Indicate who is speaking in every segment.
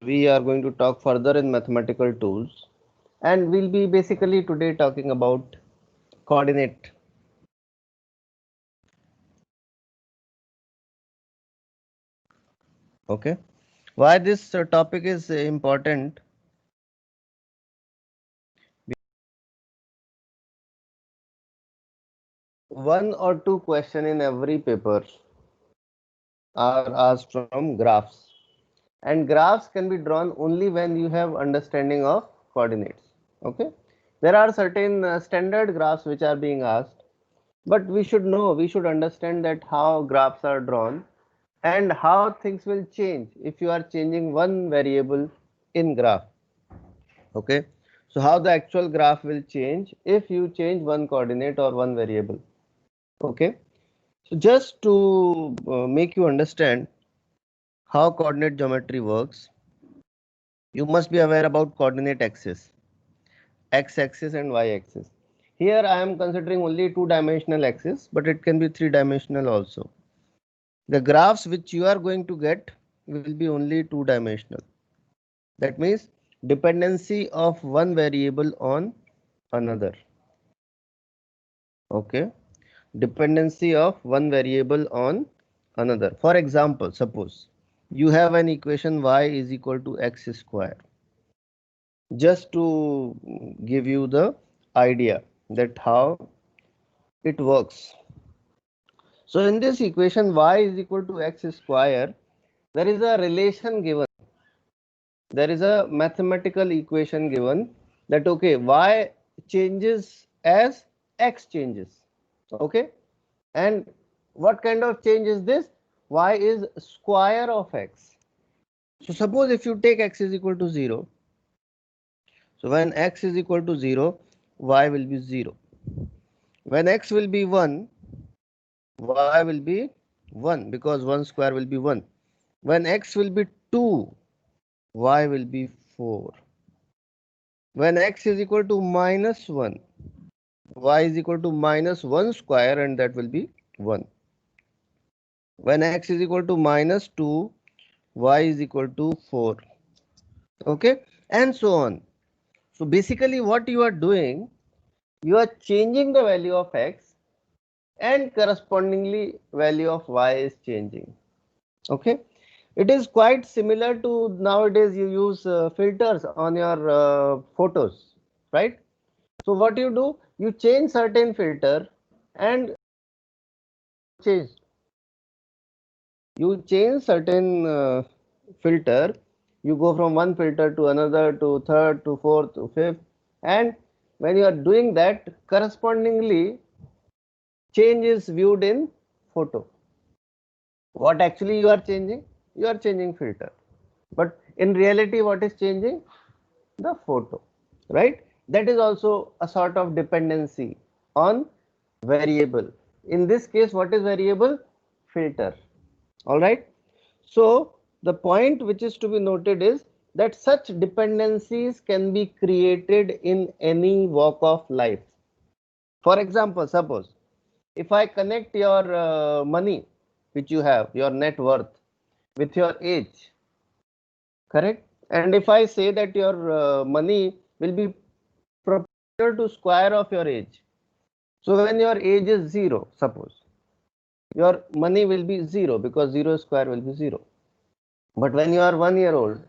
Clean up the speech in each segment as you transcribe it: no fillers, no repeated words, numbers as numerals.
Speaker 1: we are going to talk further in mathematical tools, and we'll be basically today talking about coordinate. Okay, why this topic is important? One or two question in every paper are asked from graphs, and graphs can be drawn only when you have understanding of coordinates. Okay, there are certain standard graphs which are being asked, but we should know, we should understand that how graphs are drawn and how things will change if you are changing one variable in graph. Okay, so how the actual graph will change if you change one coordinate or one variable. Okay, so just to make you understand how coordinate geometry works, you must be aware about coordinate axis, x axis and y axis. Here I am considering only two dimensional axis, but it can be three dimensional also. The graphs which you are going to get will be only two dimensional. That means dependency of one variable on another. Okay, dependency of one variable on another. For example, suppose you have an equation y is equal to x square. Just to give you the idea that how it works. So in this equation y is equal to x square, there is a relation given. There is a mathematical equation given that okay, y changes as x changes. Okay, and what kind of change is this? Y is square of x. So suppose if you take x is equal to 0, so when x is equal to 0, y will be 0. When x will be 1, y will be 1 because 1 square will be 1. When x will be 2, y will be 4. When x is equal to minus 1, y is equal to minus 1 square and that will be 1. When x is equal to minus 2, y is equal to 4. Okay, and so on. So basically what you are doing, you are changing the value of x and correspondingly value of y is changing. Okay, it is quite similar to nowadays you use filters on your photos, right? So what you do, you change certain filter and change you change certain filter, you go from one filter to another to third to fourth to fifth, and when you are doing that, correspondingly change is viewed in photo. What actually you are changing? You are changing filter, but in reality what is changing? The photo, right? That is also a sort of dependency on variable. In this case, what is variable? Filter. All right, so the point which is to be noted is that such dependencies can be created in any walk of life. For example, suppose if I connect your money which you have, your net worth, with your age, correct? And if I say that your money will be proportional to square of your age, so when your age is 0, suppose your money will be 0 because 0 square will be 0. But when you are 1 year old,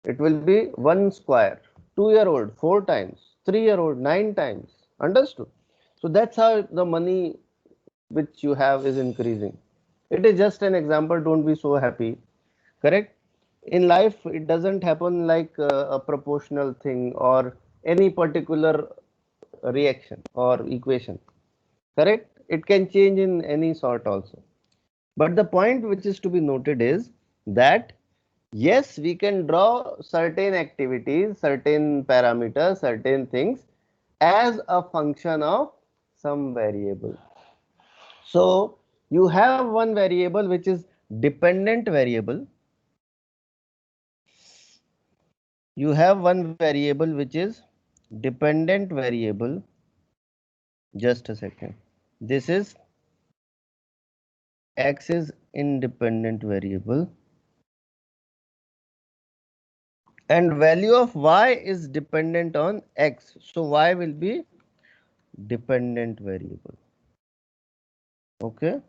Speaker 1: it will be 1 square. 2 year old 4 times, 3 year old 9 times. Understood? So that's how the money which you have is increasing. It is just an example, don't be so happy. Correct? In life, it doesn't happen like a proportional thing or any particular reaction or equation. Correct? It can change in any sort also. But the point which is to be noted is that yes, we can draw certain activities, certain parameters, certain things as a function of some variable. So you have one variable which is dependent variable. You have one variable which is dependent variable. Just a second. This is x is independent variable and value of y is dependent on x. So y will be dependent variable. Okay.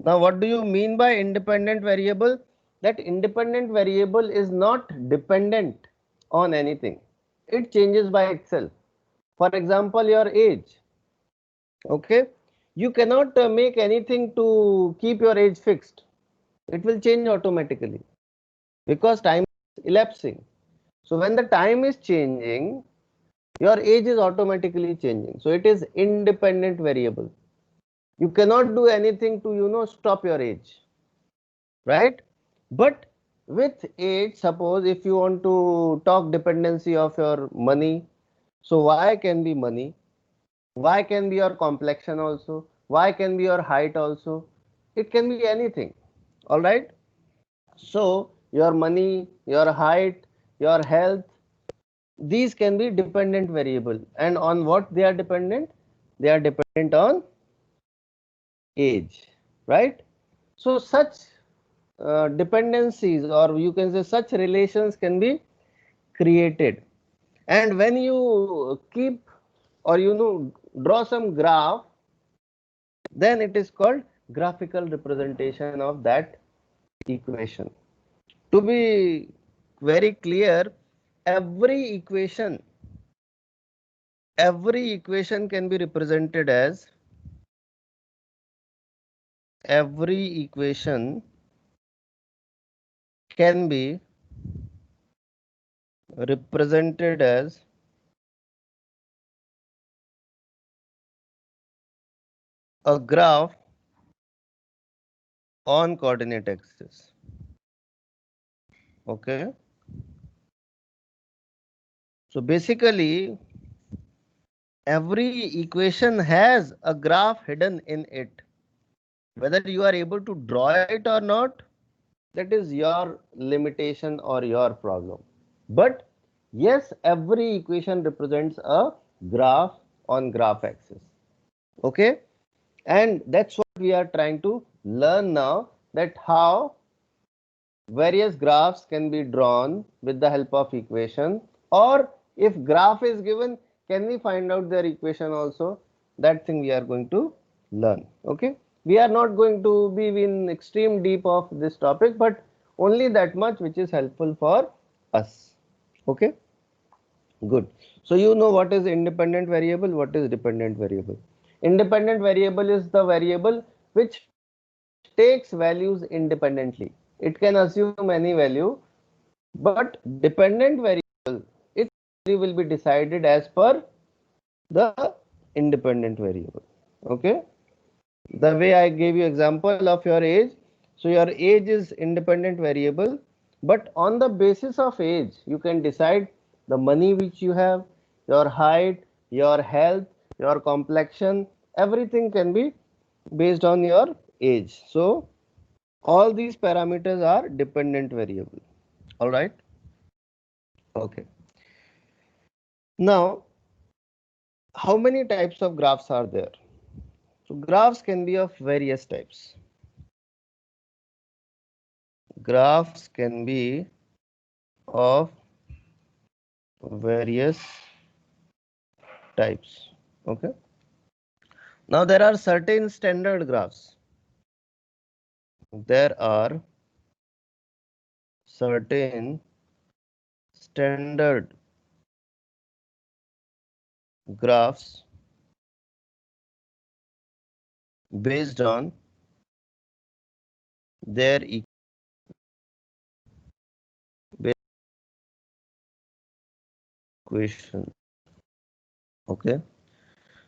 Speaker 1: Now, what do you mean by independent variable? That independent variable is not dependent on anything. It changes by itself. For example, your age. Okay. You cannot make anything to keep your age fixed. It will change automatically because time is elapsing. So when the time is changing, your age is automatically changing. So it is independent variable. You cannot do anything to stop your age, right? But with age, suppose if you want to talk dependency of your money, so y can be money, y can be your complexion also, y can be your height also, it can be anything. All right. So your money, your height, your health, these can be dependent variable. And on what they are dependent? They are dependent on age, right? So such dependencies, or you can say such relations, can be created. And when you keep, or draw some graph, then it is called graphical representation of that equation. To be very clear, every equation every equation can be represented as every equation can be represented as a graph on coordinate axis. Okay. So basically, every equation has a graph hidden in it. Whether you are able to draw it or not, that is your limitation or your problem. But yes, every equation represents a graph on graph axis. Okay. And that's what we are trying to learn now, that how various graphs can be drawn with the help of equation, or if graph is given, can we find out their equation also? That thing we are going to learn. Okay. We are not going to be in extreme deep of this topic, but only that much which is helpful for us. Okay. Good. So you know what is independent variable, what is dependent variable. Independent variable is the variable which takes values independently. It can assume any value, but dependent variable, its value will be decided as per the independent variable. Okay. The way I gave you example of your age, so your age is independent variable, but on the basis of age, you can decide the money which you have, your height, your health, your complexion, everything can be based on your age. So all these parameters are dependent variable. All right. Okay. Now, how many types of graphs are there? So graphs can be of various types. Graphs can be of various types. Okay. Now there are certain standard graphs. There are certain standard graphs based on their equation. Okay.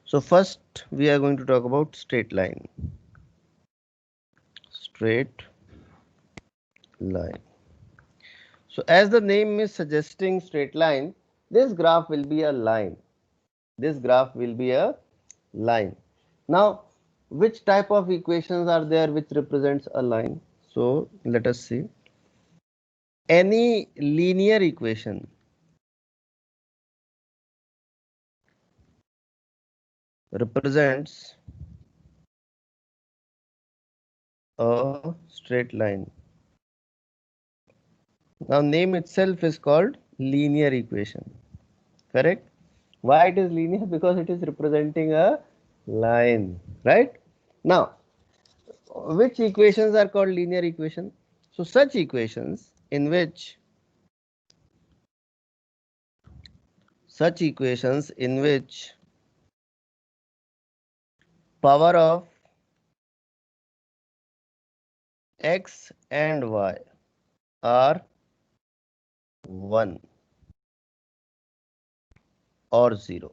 Speaker 1: So first we are going to talk about straight line. Straight line. So as the name is suggesting straight line, this graph will be a line. This graph will be a line. Now, which type of equations are there which represents a line? So let us see. Any linear equation represents a straight line. Now name itself is called linear equation. Correct? Why it is linear? Because it is representing a line, right? Now, which equations are called linear equation? So such equations in which power of x and y are 1 or 0.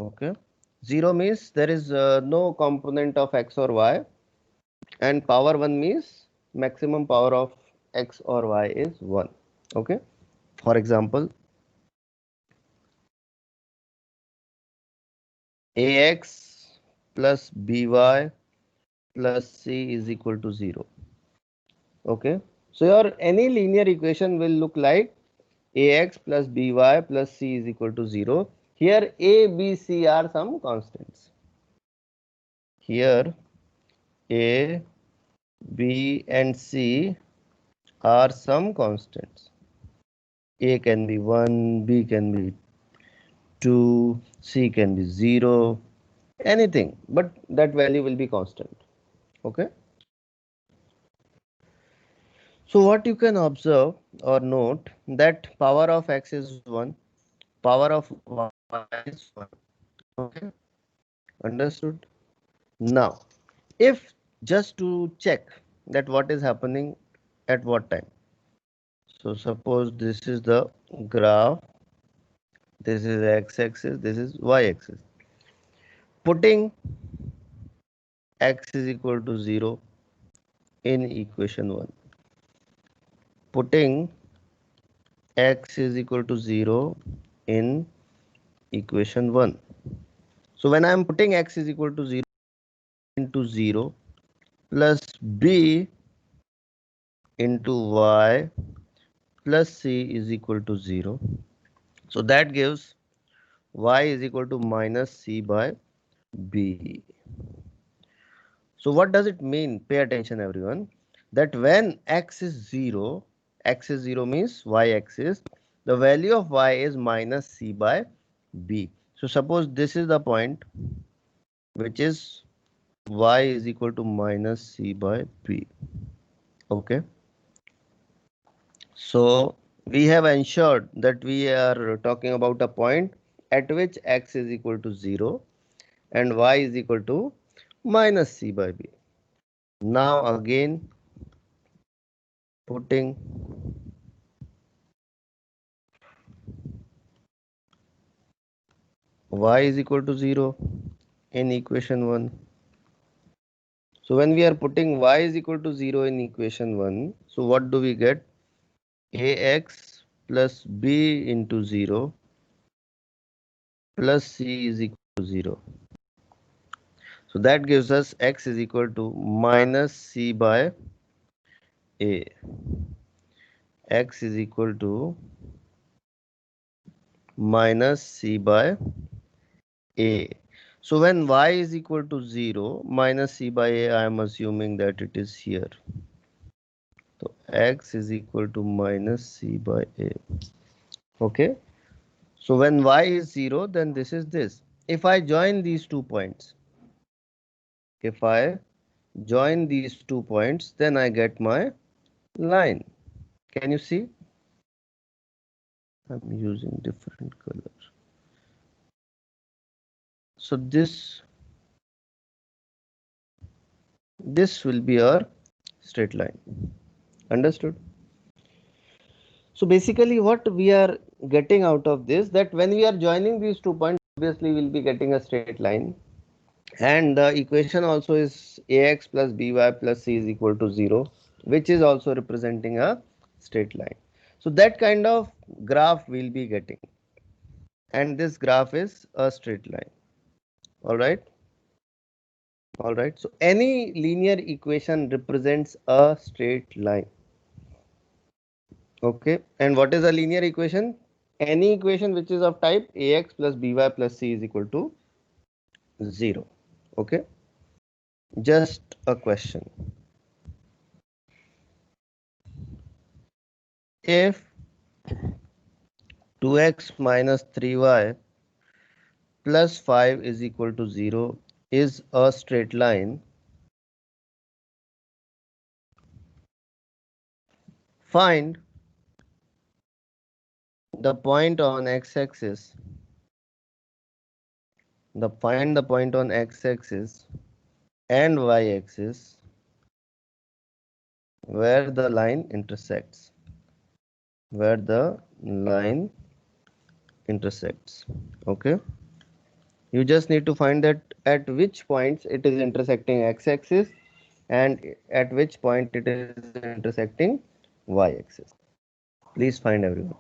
Speaker 1: Okay. 0 means there is no component of x or y, and power 1 means maximum power of x or y is 1. Okay. For example, ax plus by plus c is equal to 0. Okay. So your any linear equation will look like ax plus by plus c is equal to 0. Here a, b, c are some constants. Here a, b and c are some constants. A can be 1, b can be 2, c can be 0, anything, but that value will be constant. Okay. So what you can observe or note that power of x is 1, power of y is 1. Okay. Understood? Now, if just to check that what is happening at what time. So suppose this is the graph, this is x-axis, this is y-axis. Putting x is equal to 0 in equation 1. Putting x is equal to 0 in equation 1. So when I am putting x is equal to 0 into 0 plus b into y plus c is equal to 0. So that gives y is equal to minus c by b. So what does it mean? Pay attention everyone. That when x is 0, x is 0 means y-axis, the value of y is minus c by b. So suppose this is the point which is y is equal to minus c by b. Okay. So we have ensured that we are talking about a point at which x is equal to 0 and y is equal to minus c by b. Now again putting y is equal to 0 in equation 1. So when we are putting y is equal to 0 in equation 1, so what do we get? Ax plus b into 0 plus c is equal to 0. So that gives us x is equal to minus c by a. X is equal to minus c by a. So when y is equal to 0, minus c by a, I am assuming that it is here. So x is equal to minus c by a. Okay. So when y is 0, then this is this. If I join these 2 points, if I join these 2 points, then I get my line. Can you see? I'm using different colors. So this will be our straight line. Understood? So basically what we are getting out of this, that when we are joining these 2 points, obviously we'll be getting a straight line, and the equation also is ax plus by plus c is equal to 0, which is also representing a straight line. So that kind of graph we'll be getting, and this graph is a straight line. All right. All right. So any linear equation represents a straight line. Okay. And what is a linear equation? Any equation which is of type ax plus by plus c is equal to 0. Okay. Just a question. If 2x minus 3y plus 5 is equal to 0 is a straight line, find the point on x-axis. Find the point on x-axis and y-axis where the line intersects. Where the line intersects. Okay. You just need to find that at which points it is intersecting x-axis and at which point it is intersecting y-axis. Please find everyone.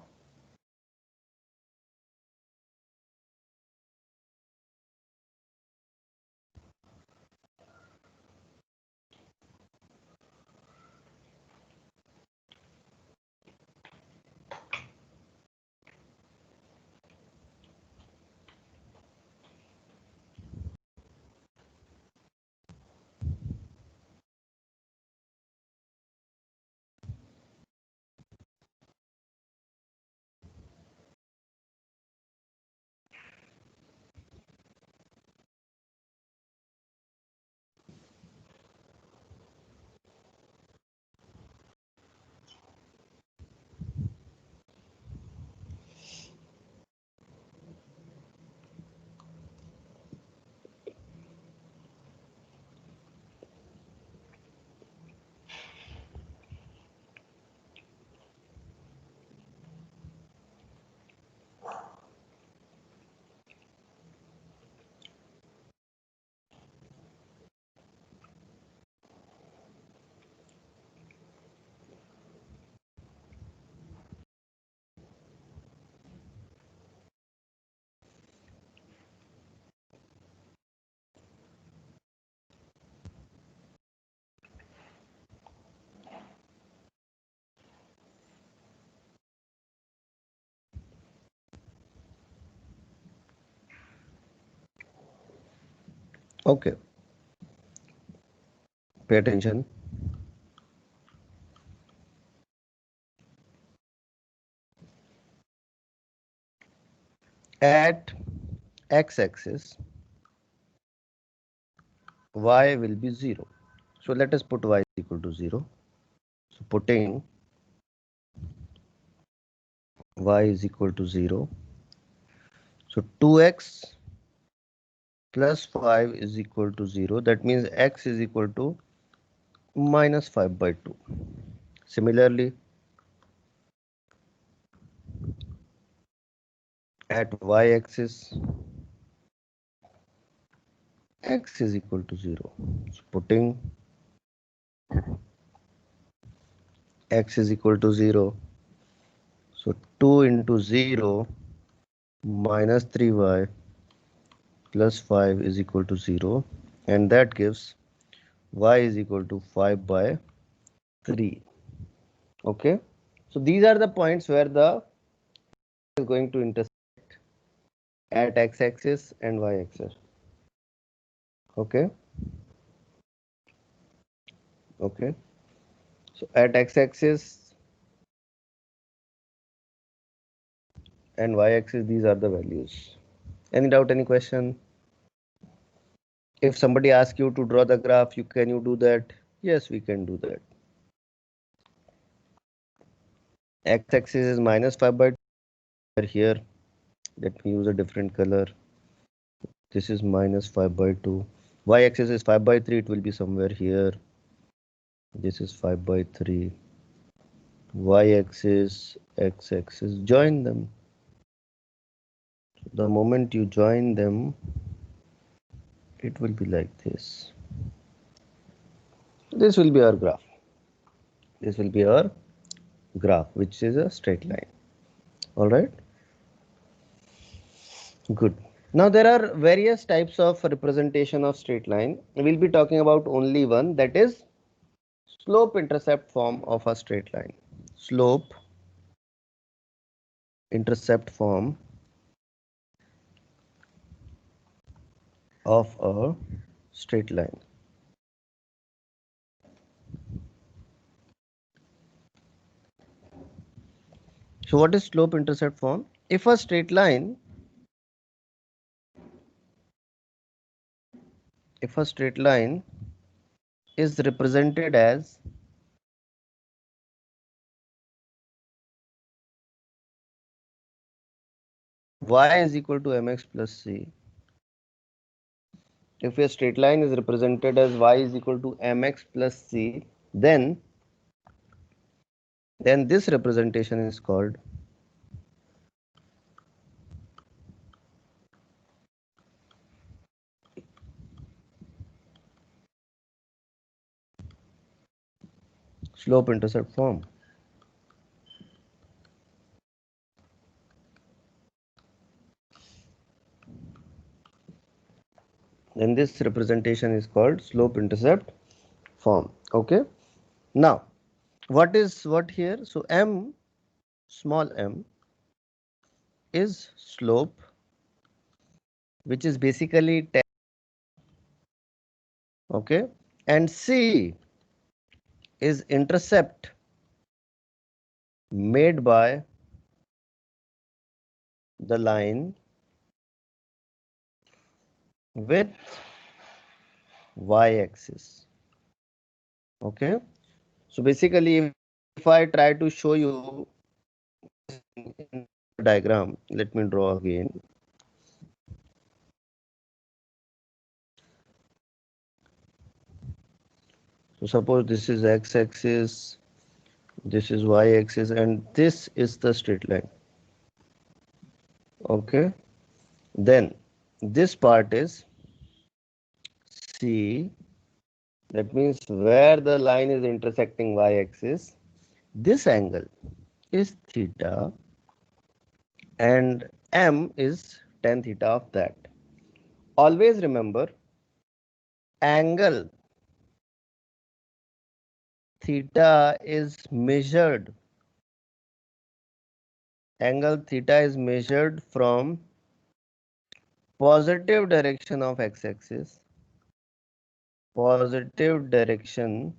Speaker 1: Okay, pay attention. At x-axis, y will be 0. So let us put y is equal to 0. So putting y is equal to 0. So 2x plus 5 is equal to 0. That means x is equal to minus 5 by 2. Similarly, at y-axis, x is equal to 0. So putting x is equal to 0. So 2 into 0 minus 3y plus 5 is equal to 0. And that gives y is equal to 5 by 3. Okay. So these are the points where the is going to intersect at x-axis and y-axis. Okay. Okay. So at x-axis and y-axis, these are the values. Any doubt, any question? If somebody asks you to draw the graph, can you do that? Yes, we can do that. X-axis is minus 5 by 2. Here, let me use a different color. This is minus 5 by 2. Y-axis is 5 by 3. It will be somewhere here. This is 5 by 3. Y-axis, x-axis, join them. The moment you join them, it will be like this. This will be our graph. This will be our graph, which is a straight line. All right. Good. Now there are various types of representation of straight line. We'll be talking about only one, that is slope intercept form of a straight line. Slope intercept form of a straight line. So what is slope intercept form? If a straight line is represented as y is equal to mx plus c, if a straight line is represented as y is equal to mx plus c, then this representation is called slope intercept form. Then this representation is called slope intercept form. Okay. Now, what here? So m, small m, is slope, which is basically 10. Okay. And c is intercept made by the line with y-axis. Okay. So basically, if I try to show you in diagram, let me draw again. So suppose this is x-axis, this is y-axis, and this is the straight line. Okay. Then this part is C. That means where the line is intersecting y-axis, this angle is theta, and m is tan theta of that. Always remember, angle theta is measured. Angle theta is measured from positive direction of x-axis, positive direction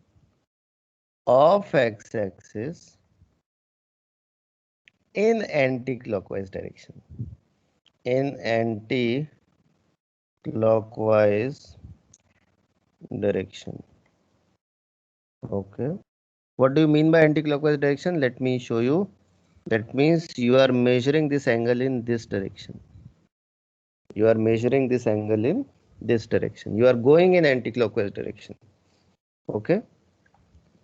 Speaker 1: of x-axis in anti-clockwise direction. In anti-clockwise direction. Okay. What do you mean by anti-clockwise direction? Let me show you. That means you are measuring this angle in this direction. You are measuring this angle in this direction. You are going in anti-clockwise direction. Okay.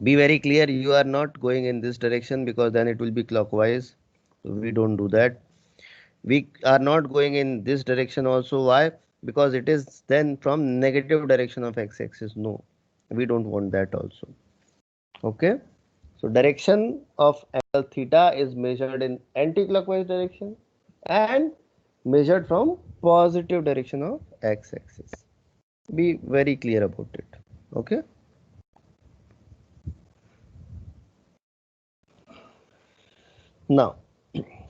Speaker 1: Be very clear, you are not going in this direction because then it will be clockwise. We don't do that. We are not going in this direction also. Why? Because it is then from negative direction of x-axis. No, we don't want that also. Okay. So direction of angle theta is measured in anti-clockwise direction and measured from positive direction of x-axis. Be very clear about it. Okay. Now,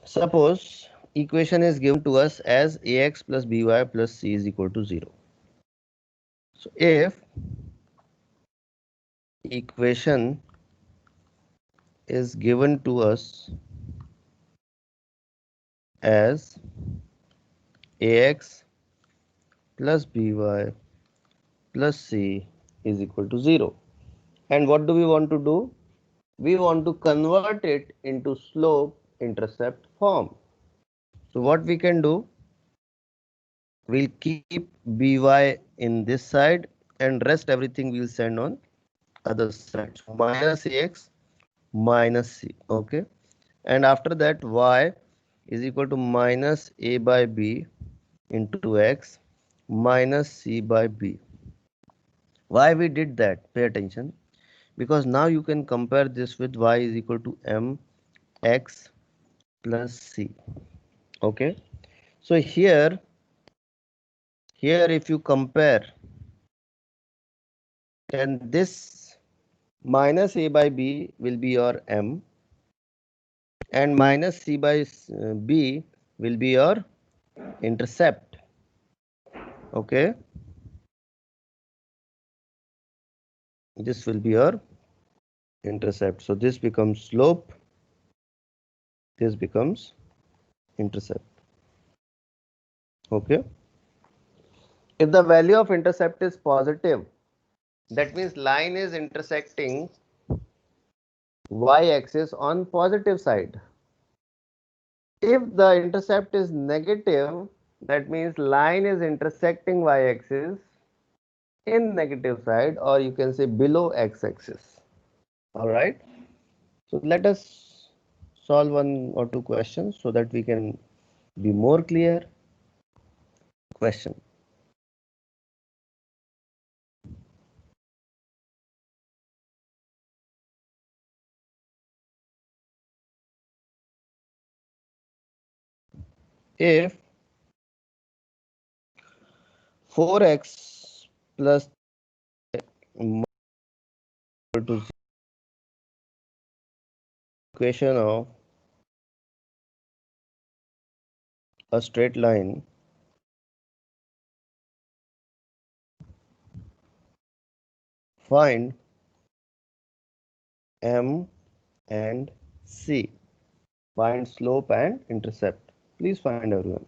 Speaker 1: suppose equation is given to us as ax plus by plus c is equal to 0. So if equation is given to us as ax plus by plus c is equal to 0, and what do we want to do? We want to convert it into slope intercept form. So what we can do, we'll keep by in this side and rest everything we'll send on other side. So minus ax minus c. Okay. And after that, y is equal to minus a by b into x minus c by b. Why we did that? Pay attention. Because now you can compare this with y is equal to mx plus c. Okay. So here if you compare, then this minus a by b will be your m, and minus c by b will be your intercept. Okay. This will be your intercept. So this becomes slope this becomes intercept. Okay. If the value of intercept is positive, that means line is intersecting y-axis on positive side. If the intercept is negative, that means line is intersecting y-axis in negative side, or you can say below x-axis. All right. So let us solve one or two questions so that we can be more clear. Question. If 4x plus equal to equation of a straight line, find M and C. Find slope and intercept. Please find everyone.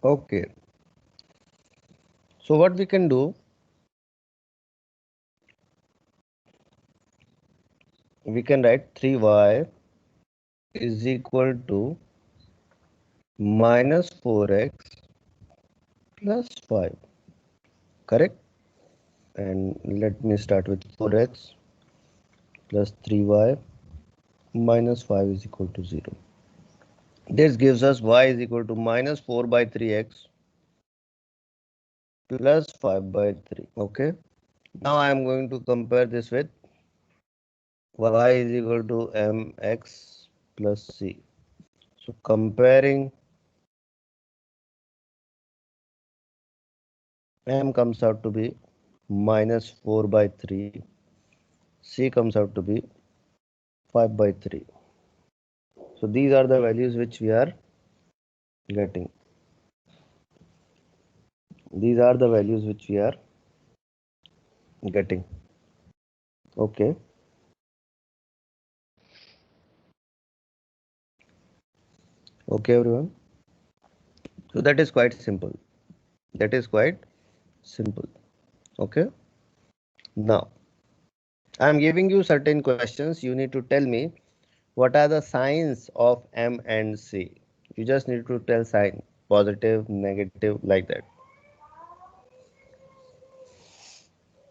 Speaker 1: Okay. So what we can do, we can write 3y is equal to minus 4x plus 5. Correct? And let me start with 4x plus 3y minus 5 is equal to 0. This gives us y is equal to minus 4 by 3x plus 5 by 3. Okay. Now I am going to compare this with y is equal to mx plus c. So comparing, m comes out to be minus 4 by 3, c comes out to be 5 by 3. So these are the values which we are getting. These are the values which we are getting. Okay. Okay, everyone. So that is quite simple. That is quite simple. Okay. Now, I am giving you certain questions. You need to tell me what are the signs of M and C. You just need to tell sign, positive, negative, like that.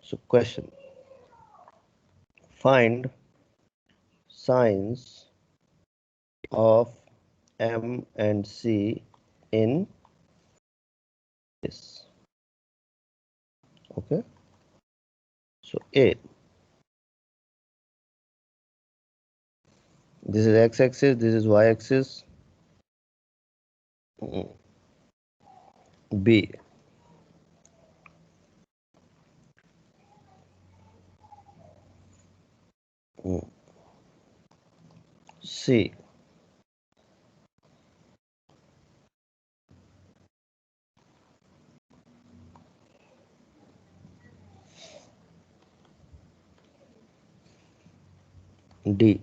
Speaker 1: So question, find signs of M and C in this. Okay. So A, this is x-axis, this is y-axis. B, Mm. C. D.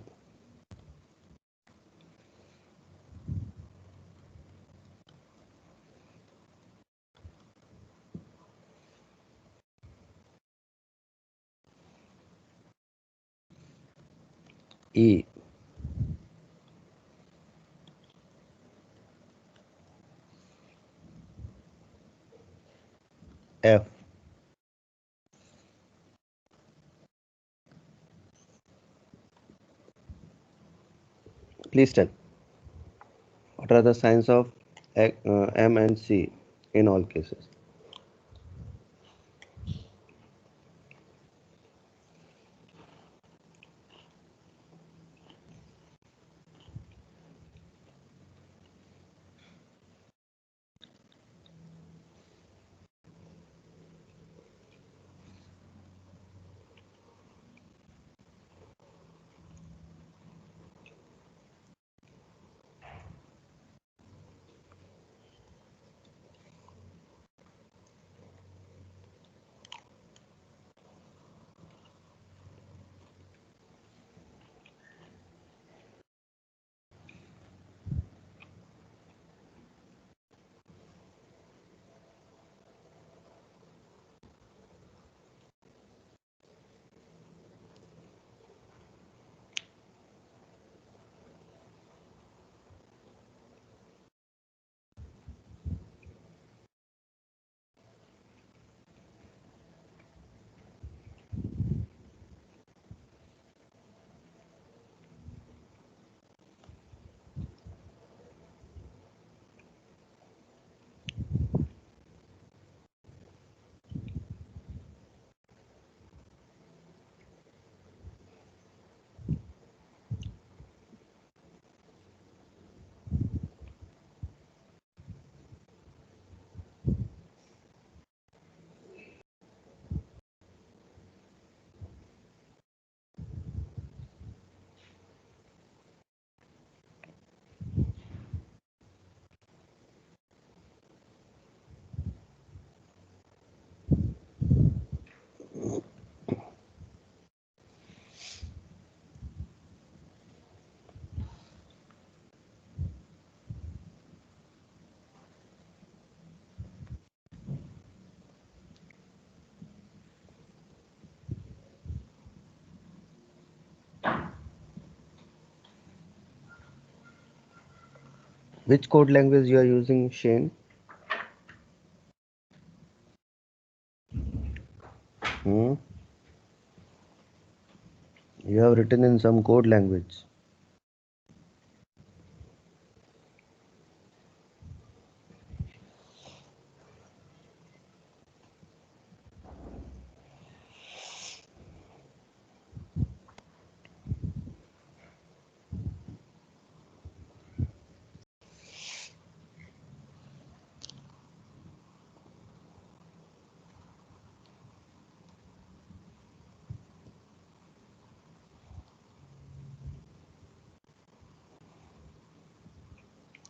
Speaker 1: E. F. Please tell. What are the signs of M and C in all cases? Which code language you are using, Shane? Hmm? You have written in some code language.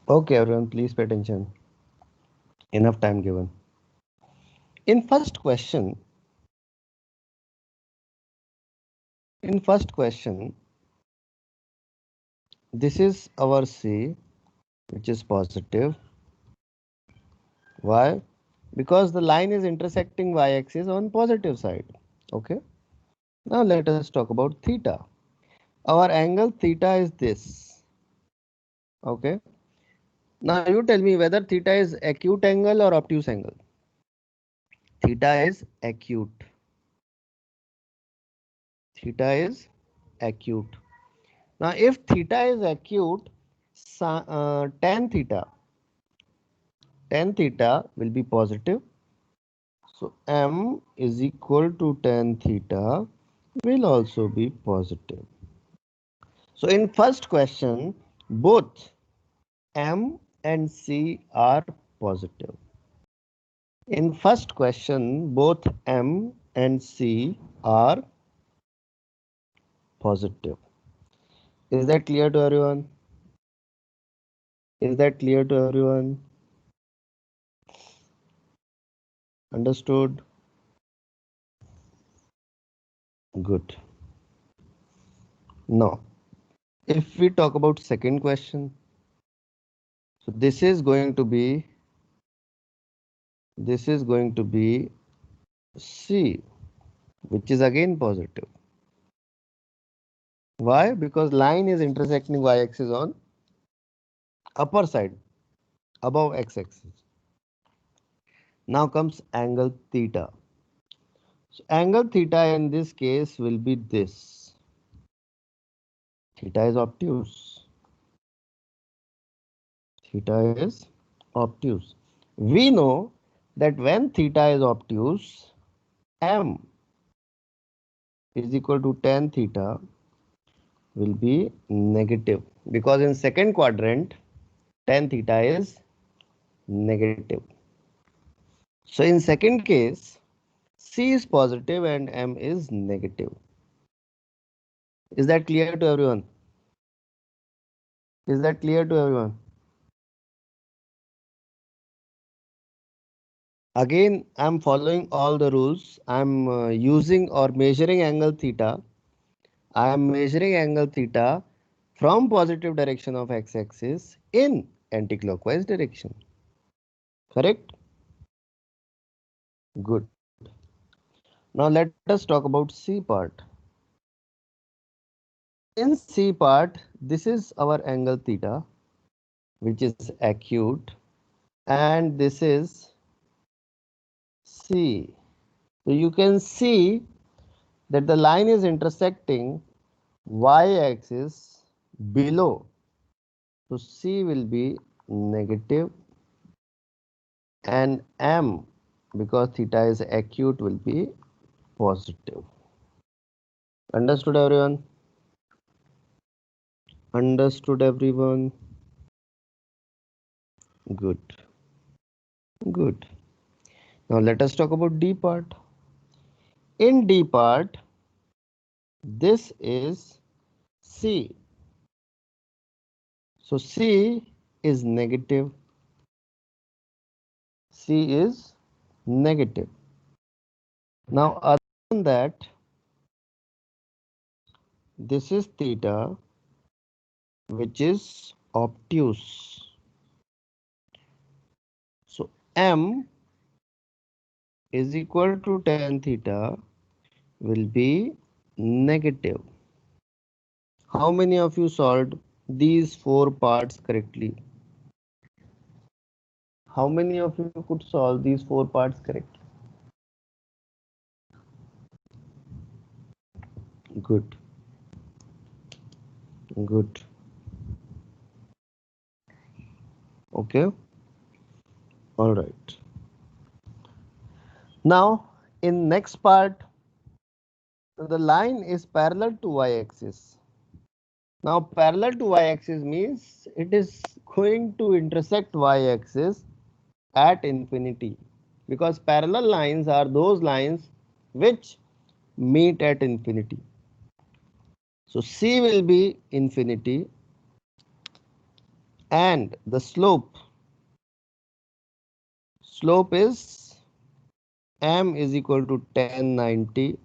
Speaker 1: Okay, everyone, please pay attention. Enough time given. In first question, this is our C, which is positive. Why? Because the line is intersecting y-axis on positive side. Okay. Now let us talk about theta. Our angle theta is this. Okay. Now you tell me whether theta is acute angle or obtuse angle. Theta is acute. Theta is acute. Now if theta is acute, tan theta will be positive. So m is equal to tan theta will also be positive. So in first question, both M and C are positive. In first question, both M and C are positive. Is that clear to everyone? Is that clear to everyone? Understood? Good. Now, if we talk about second question, so this is going to be C, which is again positive. Why? Because line is intersecting y-axis on upper side above x-axis. Now comes angle theta. So angle theta in this case will be this. Theta is obtuse. Theta is obtuse. We know that when theta is obtuse, m is equal to tan theta will be negative, because in second quadrant tan theta is negative. So in second case, C is positive and M is negative. Is that clear to everyone? Is that clear to everyone? Again, I'm following all the rules. I'm using or measuring angle theta. I am measuring angle theta from positive direction of x-axis in anticlockwise direction. Correct? Good. Now let us talk about C part. In C part, this is our angle theta, which is acute, and this is C. So you can see that the line is intersecting y-axis below. So C will be negative and M, because theta is acute, will be positive. Understood everyone? Understood everyone? Good. Good. Now let us talk about D part. In D part, this is C. So C is negative. C is negative. Now other than that, this is theta, which is obtuse. So M is equal to tan theta will be negative. How many of you solved these four parts correctly? How many of you could solve these four parts correctly? Good. Good. Okay. All right. Now in next part, the line is parallel to y-axis. Now parallel to y-axis means it is going to intersect y-axis at infinity, because parallel lines are those lines which meet at infinity. So C will be infinity and the slope is M is equal to tan 90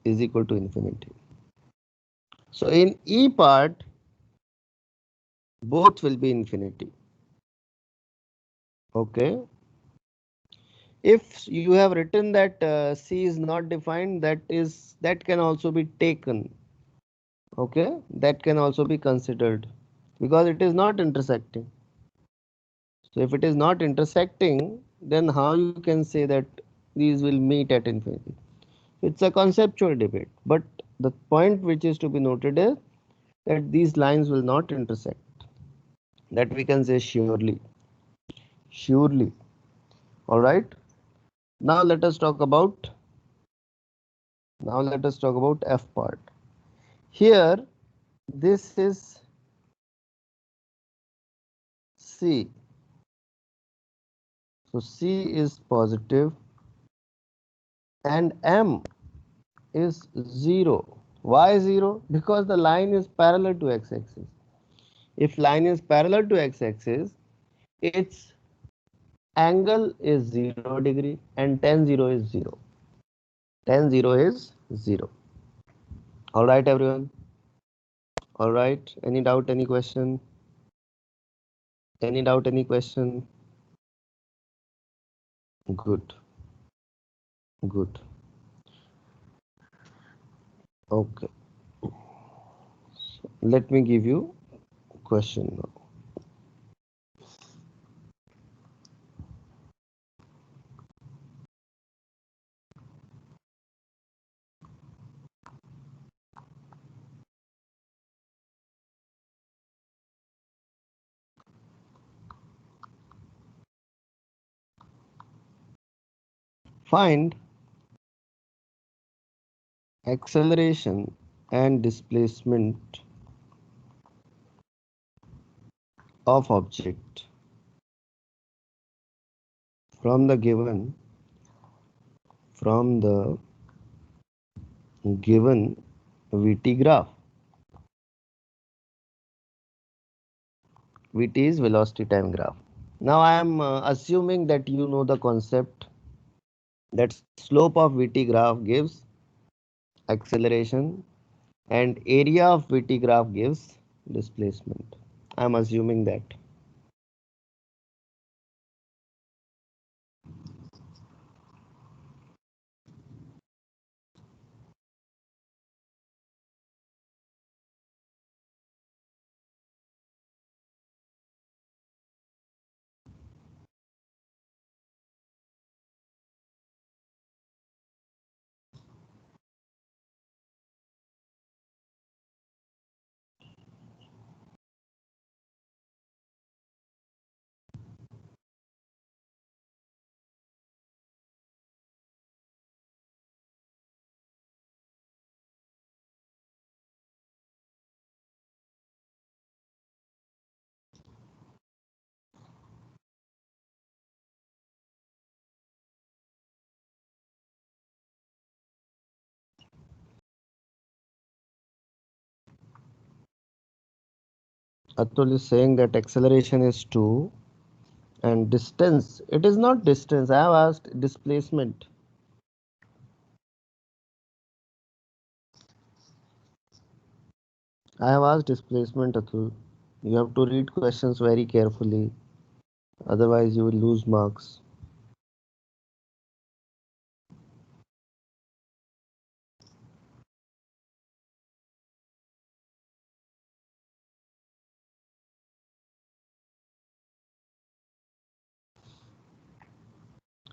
Speaker 1: is equal to infinity. So in E part, both will be infinity. Okay. If you have written that C is not defined, that can also be taken. Okay, that can also be considered, because it is not intersecting. So if it is not intersecting, then how you can say that these will meet at infinity? It's a conceptual debate, but the point which is to be noted is that these lines will not intersect. That we can say surely. Surely. All right. Now let us talk about F part. Here this is C. So C is positive and M is 0. Why 0? Because the line is parallel to x-axis. If line is parallel to x-axis, its angle is 0 degree and tan 0 is 0. Tan 0 is 0. Alright everyone. Alright. Any doubt, any question? Any doubt, any question? Good. Good. Okay. So let me give you question now. Find acceleration and displacement of object from the given VT graph. VT is velocity time graph. Now I am assuming that you know the concept that slope of VT graph gives acceleration and area of VT graph gives displacement. I am assuming that. Atul is saying that acceleration is 2 and distance. It is not distance. I have asked displacement. I have asked displacement, Atul. You have to read questions very carefully. Otherwise, you will lose marks.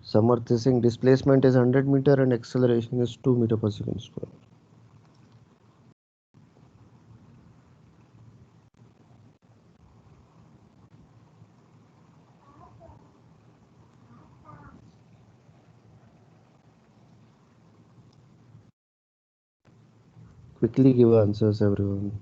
Speaker 1: Samarth is saying displacement is 100 meter and acceleration is 2 meter per second square. Quickly give answers, everyone.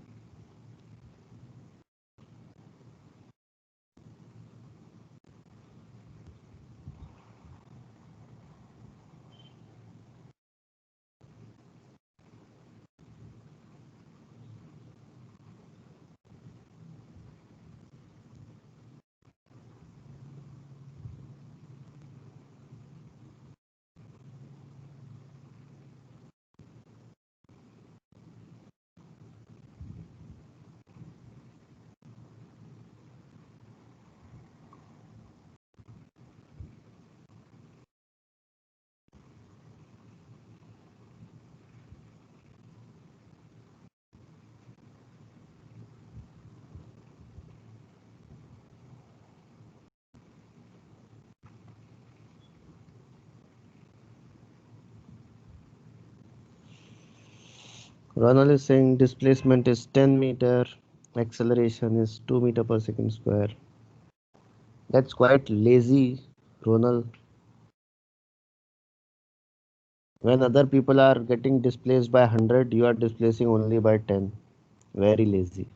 Speaker 1: Ronald is saying displacement is 10 meter, acceleration is 2 meter per second square. That's quite lazy, Ronald. When other people are getting displaced by 100, you are displacing only by 10. Very lazy.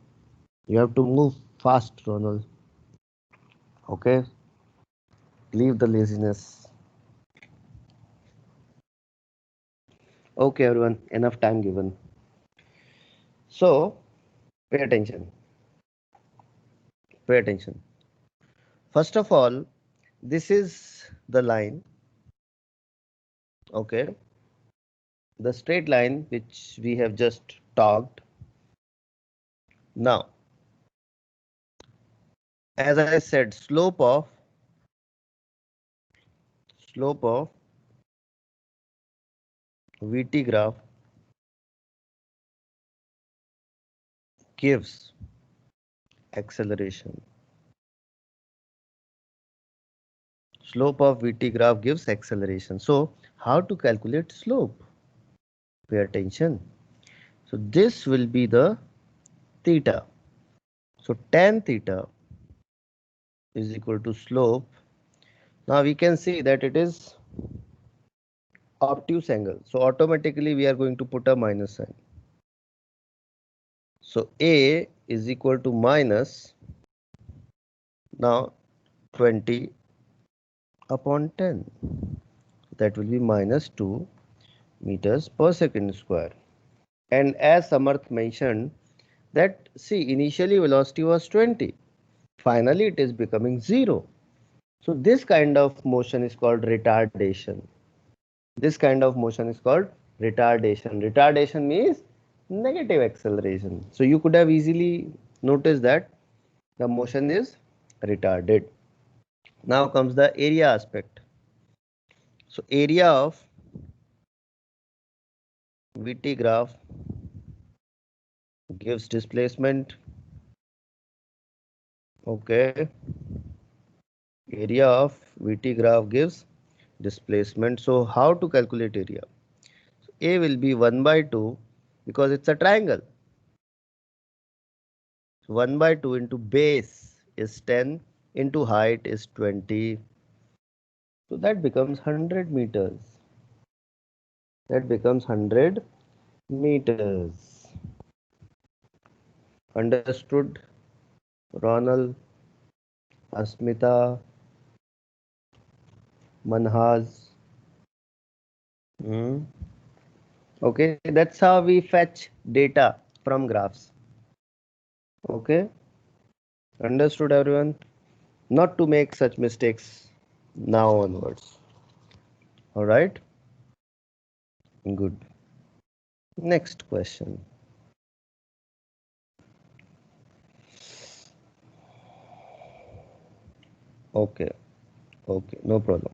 Speaker 1: You have to move fast, Ronald. Okay? Leave the laziness. Okay, everyone. Enough time given. So pay attention, pay attention. First of all, this is the line, okay, the straight line which we have just talked. Now, as I said, slope of VT graph gives acceleration. Slope of VT graph gives acceleration. So how to calculate slope? Pay attention. So this will be the theta. So tan theta is equal to slope. Now we can see that it is obtuse angle. So automatically we are going to put a minus sign. So A is equal to minus, now 20 upon 10. That will be minus 2 meters per second square. And as Samarth mentioned that, see, initially velocity was 20. Finally it is becoming 0. So this kind of motion is called retardation. This kind of motion is called retardation. Retardation means negative acceleration. So you could have easily noticed that the motion is retarded. Now comes the area aspect. So area of VT graph gives displacement. Okay. Area of VT graph gives displacement. So how to calculate area? So A will be 1 by 2 because it's a triangle. 1 by 2 into base is 10 into height is 20. So that becomes 100 meters. That becomes 100 meters. Understood, Ronald, Asmita, Manhaz? Okay, that's how we fetch data from graphs. Okay, understood everyone? Not to make such mistakes now onwards. All right, good. Next question. Okay, okay, no problem.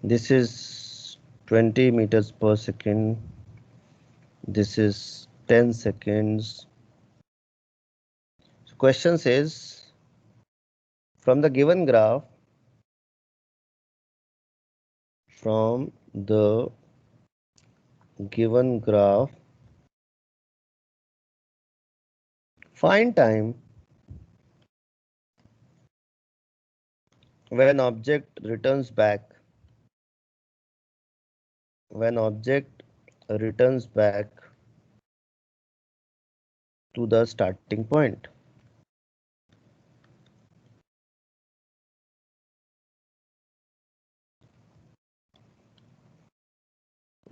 Speaker 1: This is 20 meters per second. This is 10 seconds. So question says, from the given graph, from the given graph, find time when object returns back, when object returns back to the starting point.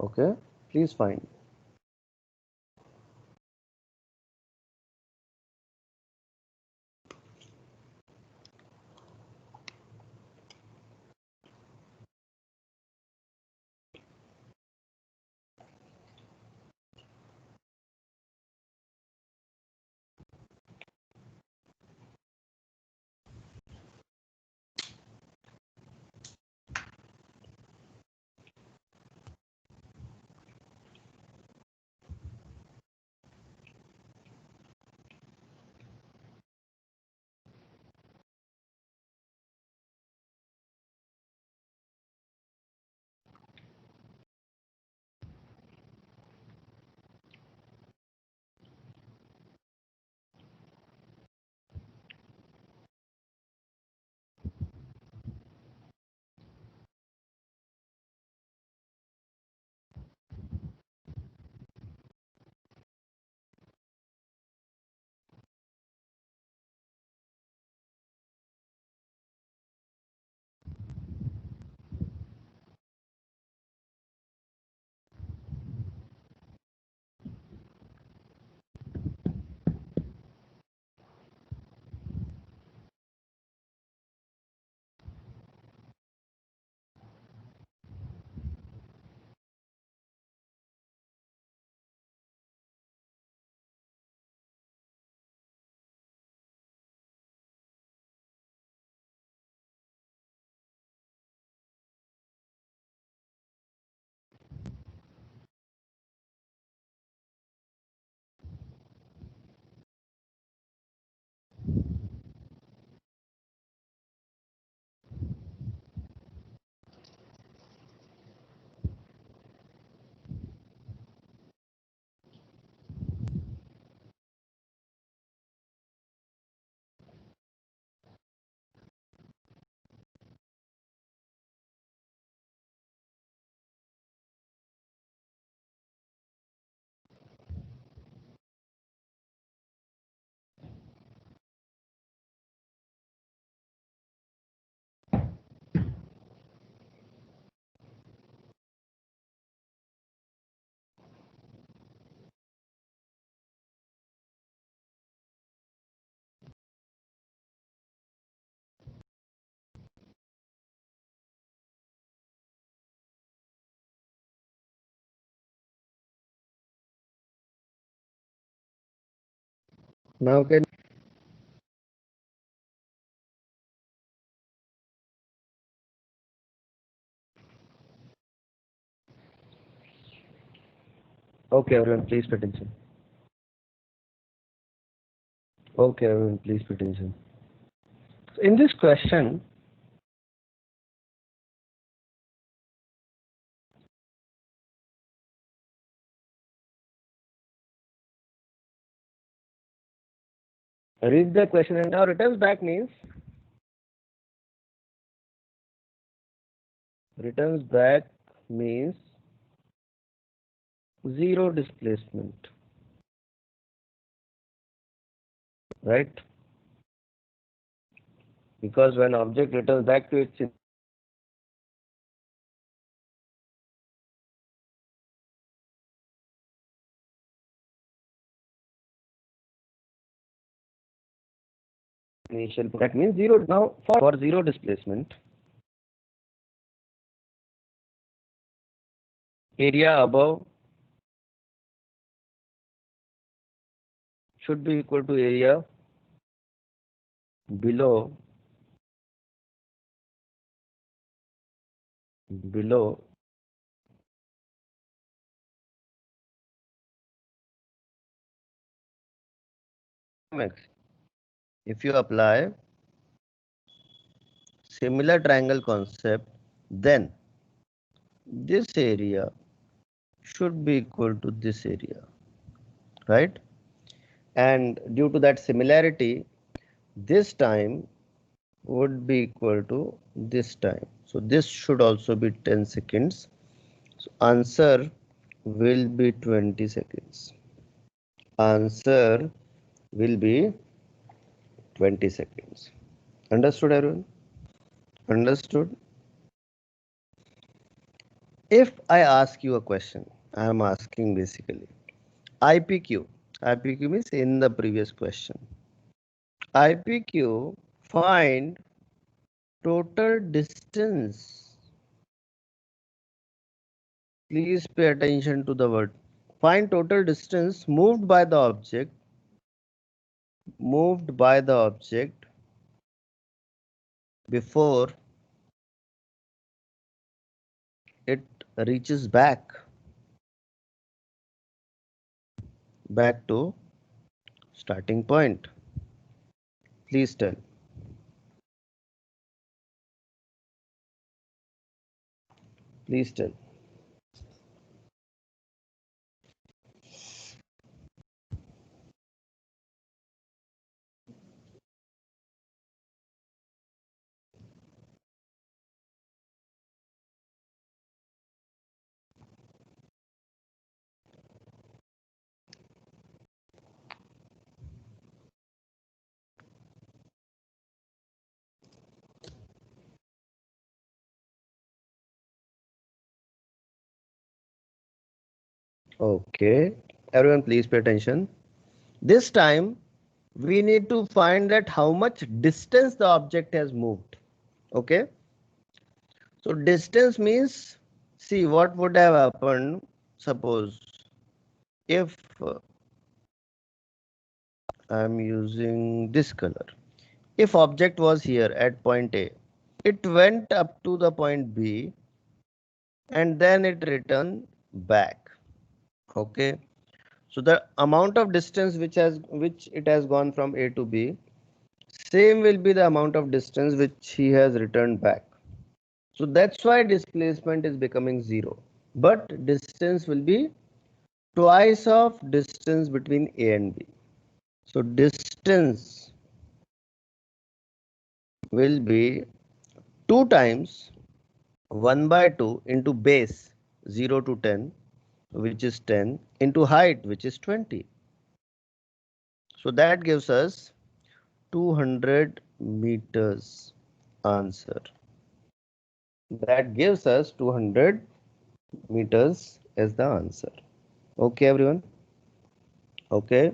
Speaker 1: Okay, please find. Now can okay, everyone, please pay attention. Okay, everyone, please pay attention. So in this question, read the question and now returns back means returns back means zero displacement, right? Because when object returns back to its initial, that means zero. Now for zero displacement, area above should be equal to area below below max. If you apply similar triangle concept, then this area should be equal to this area, right? And due to that similarity, this time would be equal to this time. So this should also be 10 seconds. So answer will be 20 seconds. Answer will be 20 seconds. Understood, everyone? Understood? If I ask you a question, I am asking basically IPQ. IPQ means in the previous question. IPQ, find total distance. Please pay attention to the word. Find total distance moved by the object before it reaches back to starting point. Please tell. Please tell. Okay. Everyone, please pay attention. This time we need to find that how much distance the object has moved. Okay. So distance means, see what would have happened. Suppose if I am using this color. If object was here at point A, it went up to the point B and then it returned back. Okay. So the amount of distance which it has gone from A to B, same will be the amount of distance which he has returned back. So that's why displacement is becoming zero. But distance will be twice of distance between A and B. So distance will be 2 times 1 by 2 into base 0 to 10, which is 10, into height, which is 20. So that gives us 200 meters answer. That gives us 200 meters as the answer. Okay, everyone? Okay,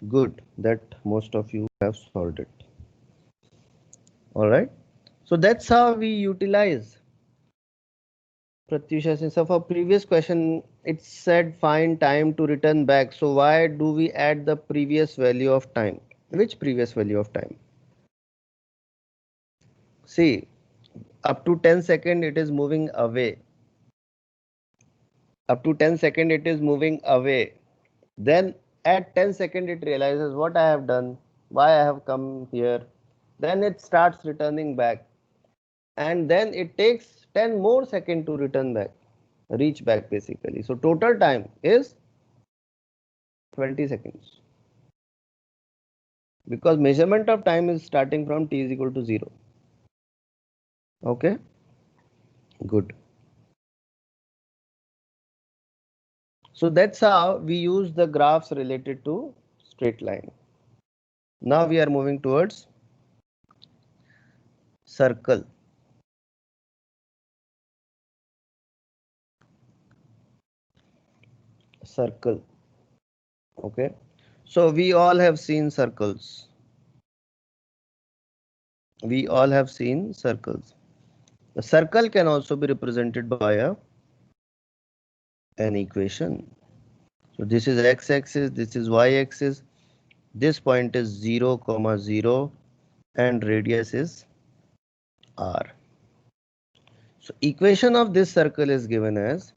Speaker 1: good that most of you have solved it. All right. So that's how we utilize Pratyusha, since of our previous question, it said find time to return back. So why do we add the previous value of time? Which previous value of time? See, up to 10 second it is moving away. Up to 10 second it is moving away. Then at 10 second it realizes what I have done, why I have come here. Then it starts returning back. And then it takes 10 more second to return back, reach back basically. So total time is 20 seconds. Because measurement of time is starting from t is equal to 0. Okay, good. So that's how we use the graphs related to straight line. Now we are moving towards circle. Circle. Okay, so we all have seen circles. We all have seen circles. The circle can also be represented by an equation. So this is x-axis, this is y-axis. This point is 0, 0 and radius is r. So equation of this circle is given as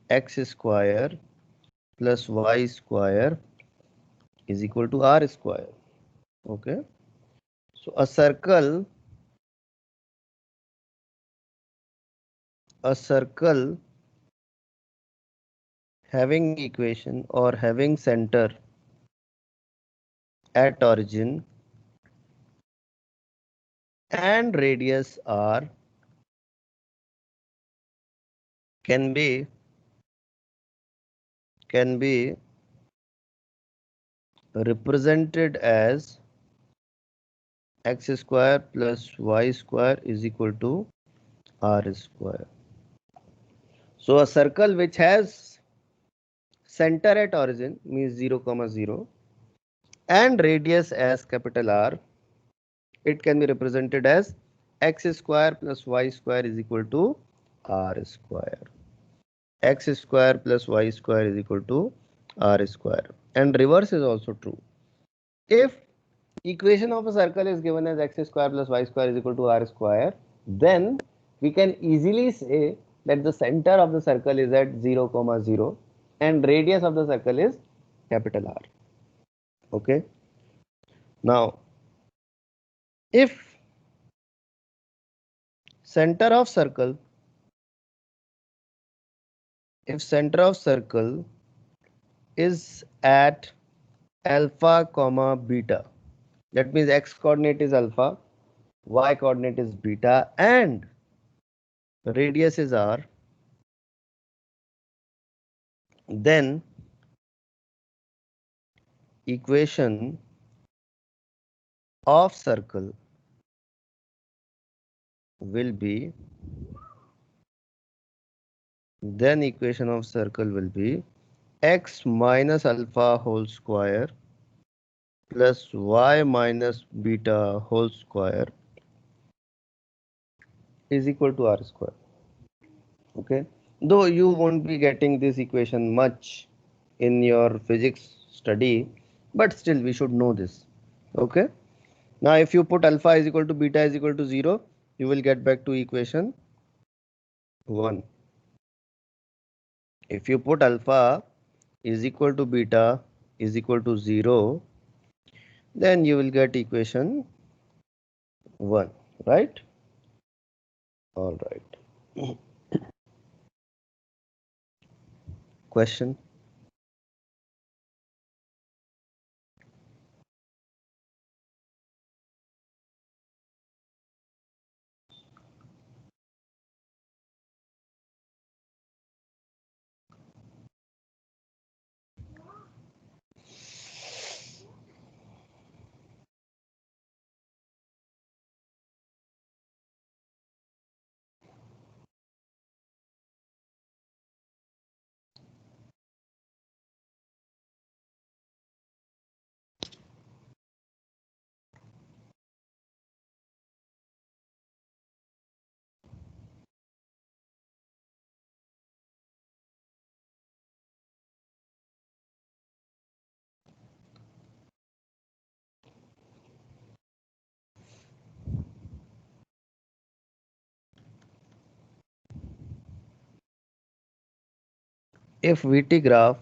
Speaker 1: x square plus y square is equal to r square. Okay. So a circle having equation or having center at origin and radius r can be represented as x square plus y square is equal to r square. So a circle which has center at origin means 0, 0 and radius as capital R, it can be represented as x square plus y square is equal to r square. X square plus y square is equal to r square. And reverse is also true. If equation of a circle is given as x square plus y square is equal to r square, then we can easily say that the center of the circle is at 0, 0 and radius of the circle is capital R. Okay. Now, if center of circle is at alpha comma beta, that means x coordinate is alpha, y coordinate is beta and radius is r, then equation of circle will be x minus alpha whole square plus y minus beta whole square is equal to r square. Okay, though you won't be getting this equation much in your physics study, but still we should know this. Okay, now if you put alpha is equal to beta is equal to 0, you will get back to equation 1. If you put alpha is equal to beta is equal to 0, then you will get equation 1, right? All right. Question. if VT graph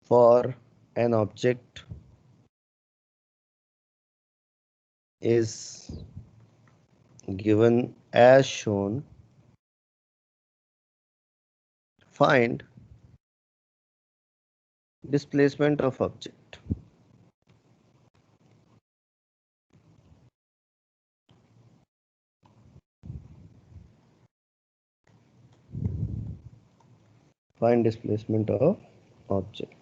Speaker 1: for an object is given as shown, find displacement of object. Find displacement of object.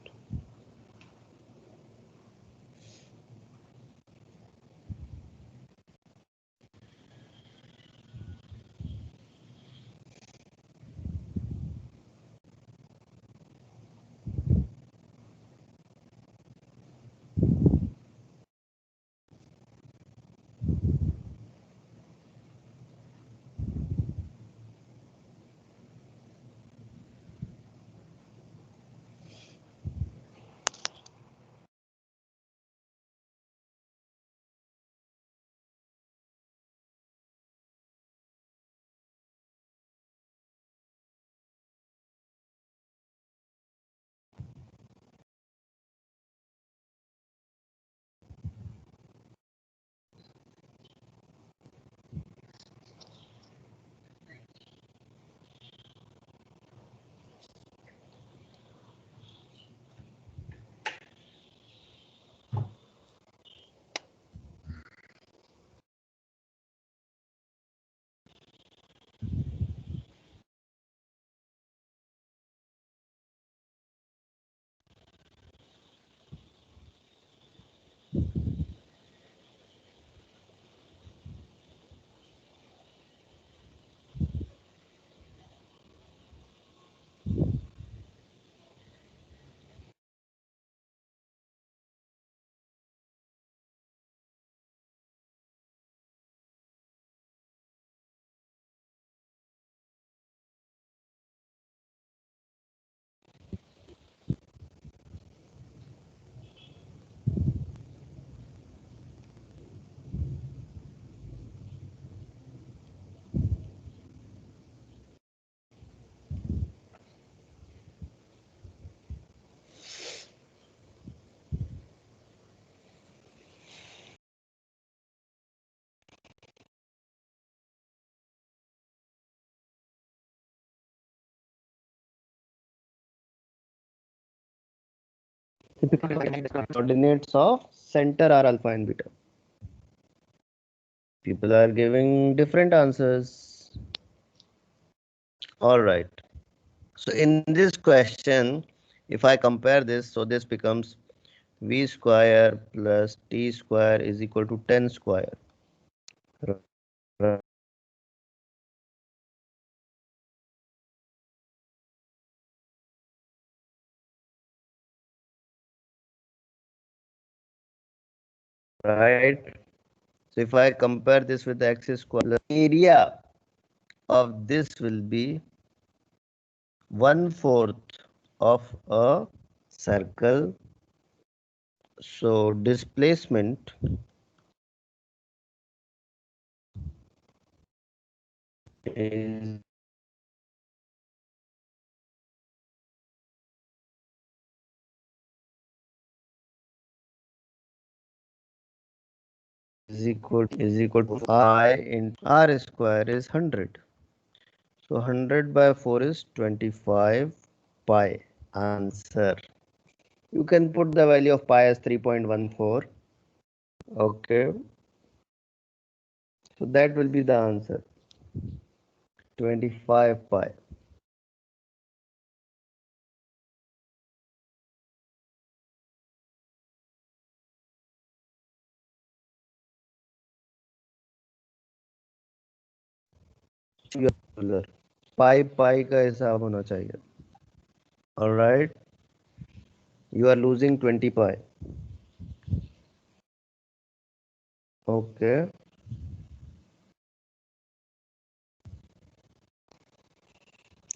Speaker 1: Coordinates of center are alpha and beta. People are giving different answers. All right. So in this question, if I compare this, so this becomes v square plus t square is equal to 10 square. Right. So if I compare this with the x square, the area of this will be 1/4 of a circle. So displacement is equal to I in r square is 100. So 100 by 4 is 25 pi. Answer. You can put the value of pi as 3.14. Okay. So that will be the answer. 25 pi. पाई पाई का हिसाब होना चाहिए. All right, you are losing 20 pi. Okay.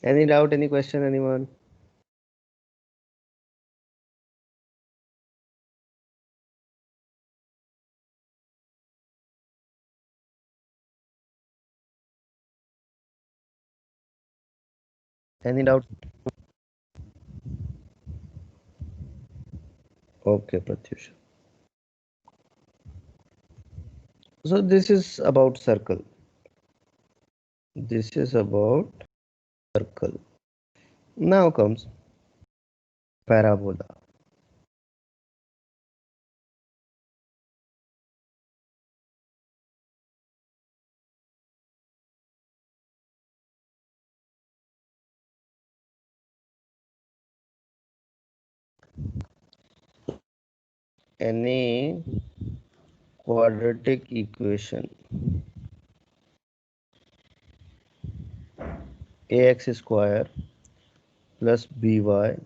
Speaker 1: Any doubt, any question, anyone? Any doubt? Okay, Pratyush. So this is about circle. This is about circle. Now comes parabola. Any quadratic equation ax square plus by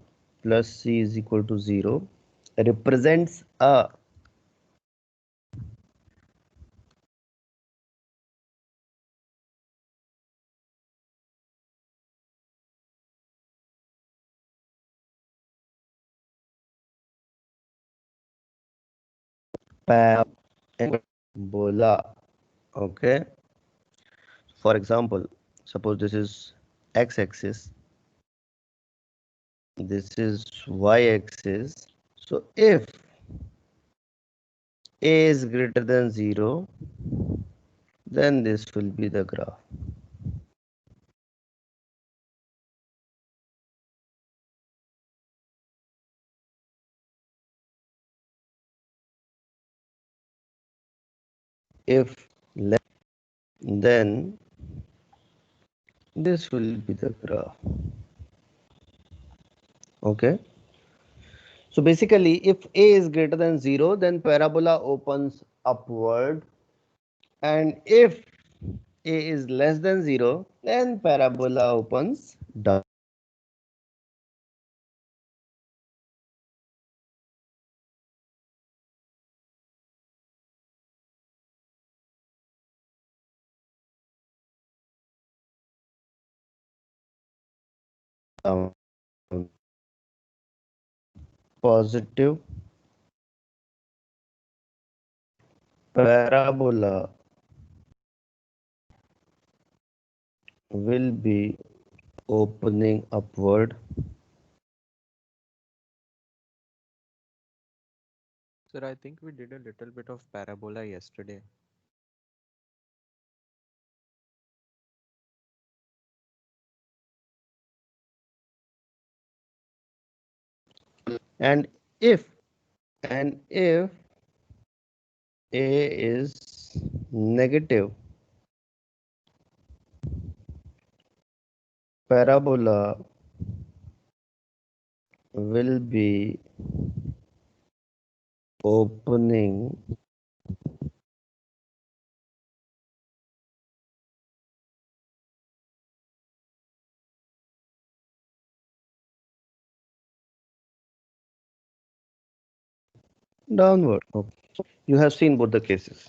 Speaker 1: plus c is equal to 0 represents a parabola. Okay. For example, suppose this is x-axis, this is y-axis. So if a is greater than 0, then this will be the graph. If less, then this will be the graph. Okay. So basically, if a is greater than 0, then parabola opens upward. And if a is less than 0, then parabola opens down. Positive parabola will be opening upward.
Speaker 2: Sir, I think we did a little bit of parabola yesterday.
Speaker 1: And if if a is negative, parabola will be opening downward. Okay. You have seen both the cases.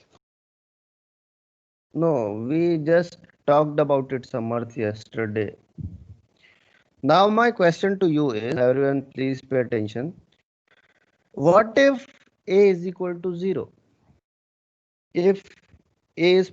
Speaker 1: No, we just talked about it, Samarth, yesterday. Now my question to you is, everyone please pay attention. What if a is equal to 0? If a is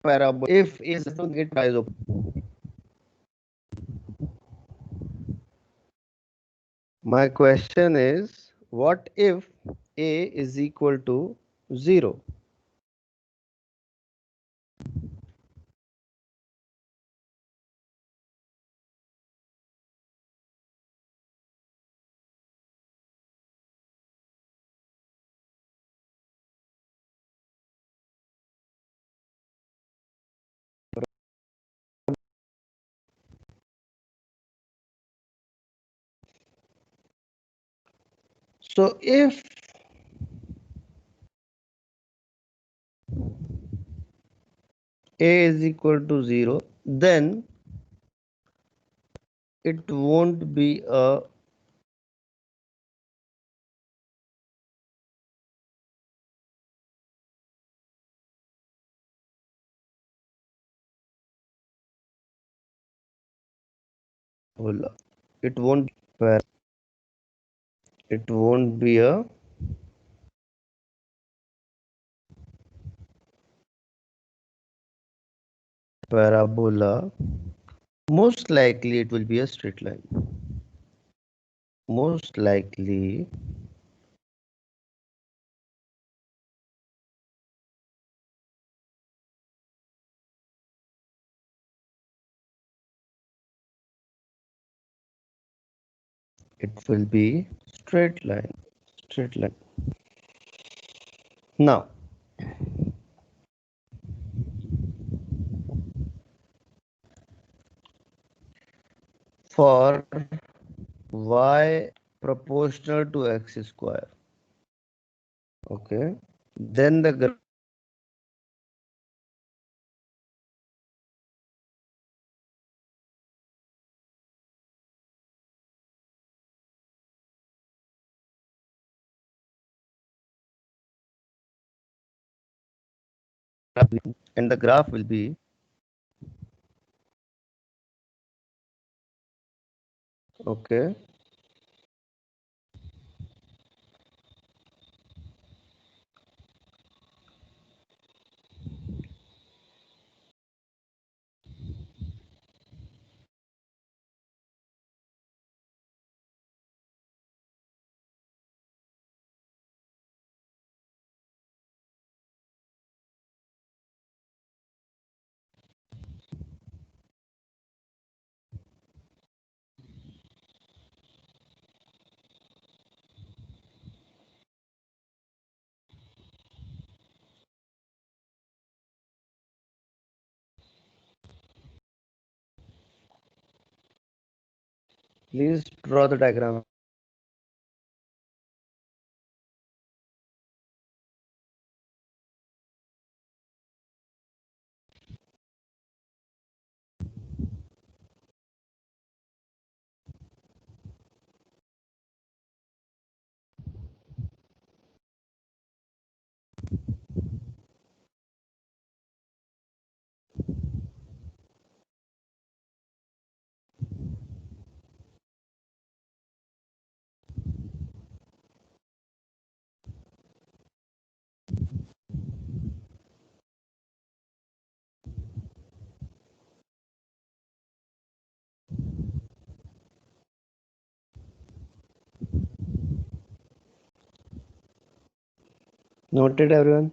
Speaker 1: parabola, if a is negative, is open. My question is, what if a is equal to 0? So if a is equal to 0, then it won't be a parabola. It won't par it won't be a parabola. Most likely it will be a straight line. Most likely it will be straight line. Straight line. Now, for y proportional to x square, okay, then the graph and the graph will be okay. Please draw the diagram. Noted, everyone?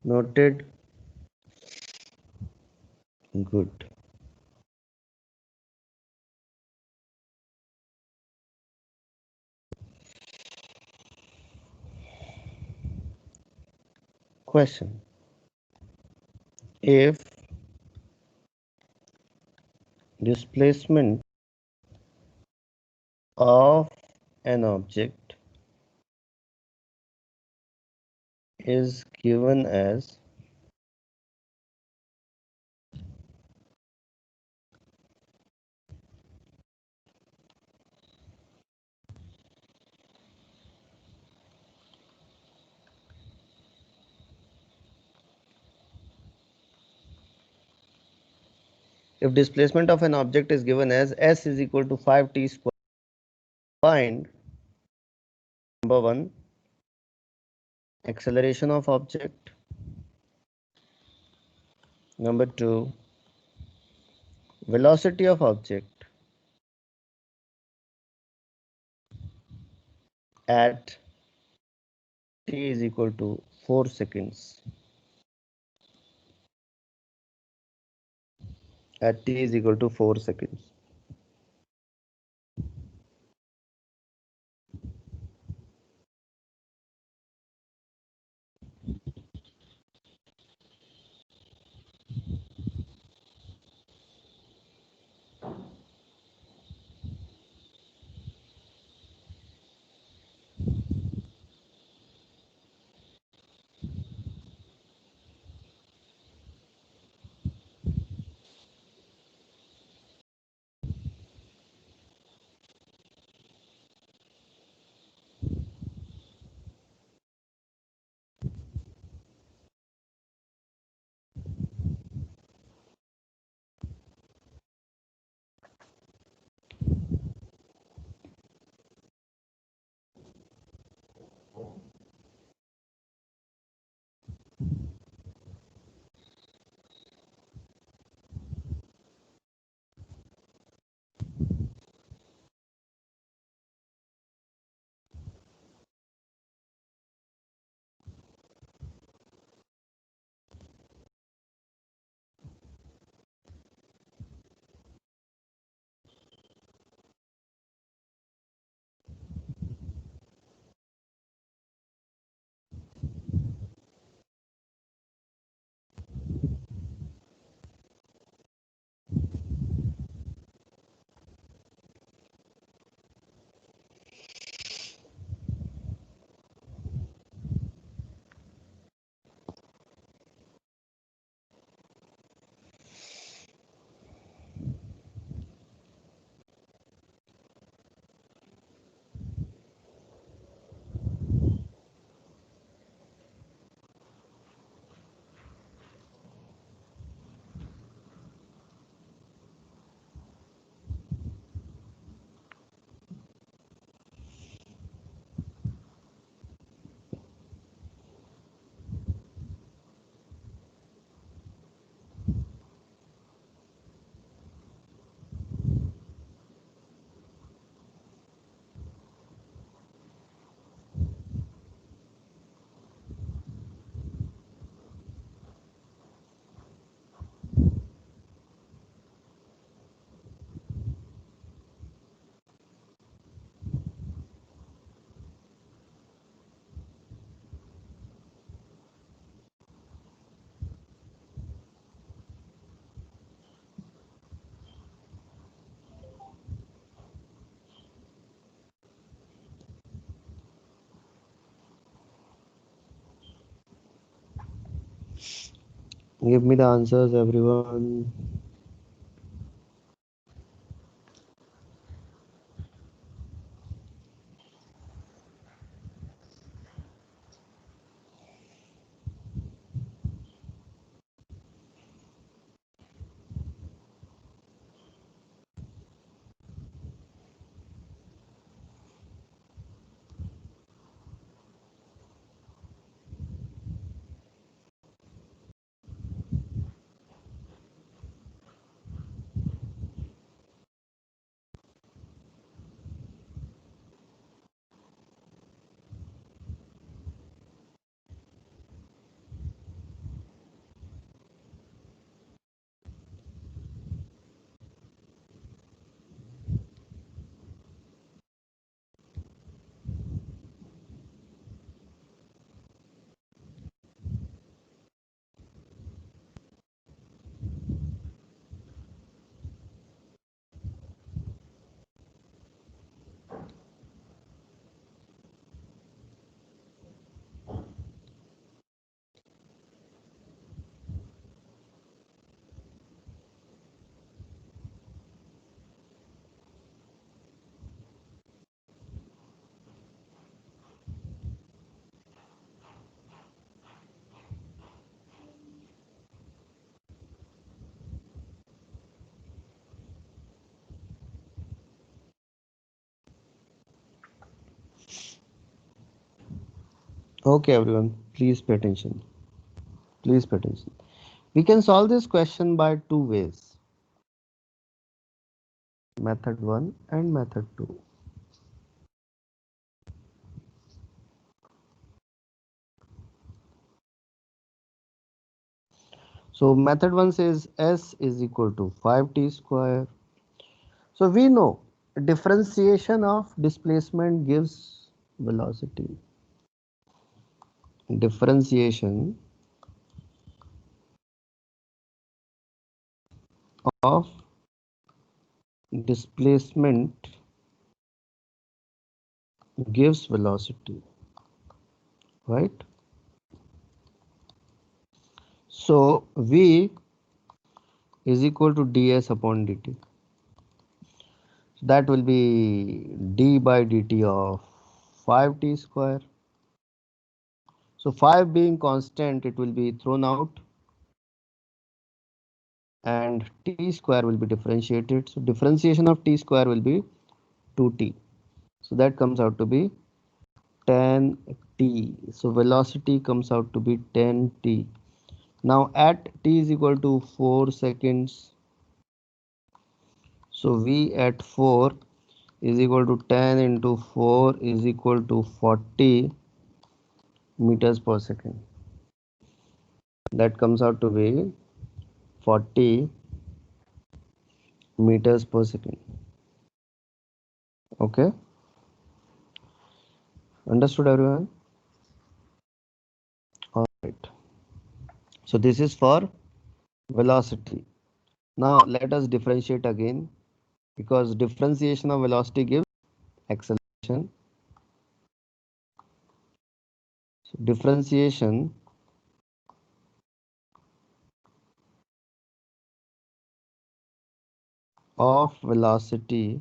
Speaker 1: Noted. Good. Question. If displacement of an object is given as if displacement of an object is given as s is equal to 5t square, find number 1 acceleration of object, number 2 velocity of object at t is equal to 4 seconds, at t is equal to 4 seconds. Give me the answers, everyone. Okay, everyone, please pay attention. Please pay attention. We can solve this question by two ways, method 1 and method 2. So method 1 says s is equal to 5t square. So we know differentiation of displacement gives velocity. Differentiation of displacement gives velocity, right? So v is equal to ds upon dt. So that will be d by dt of 5t square. So 5 being constant, it will be thrown out and t square will be differentiated. So differentiation of t square will be 2t. So that comes out to be 10t. So velocity comes out to be 10t. Now at t is equal to 4 seconds. So v at 4 is equal to 10 into 4 is equal to 40 meters per second. That comes out to be 40 meters per second. Okay, understood, everyone? All right. So this is for velocity. Now let us differentiate again, because differentiation of velocity gives acceleration. So differentiation of velocity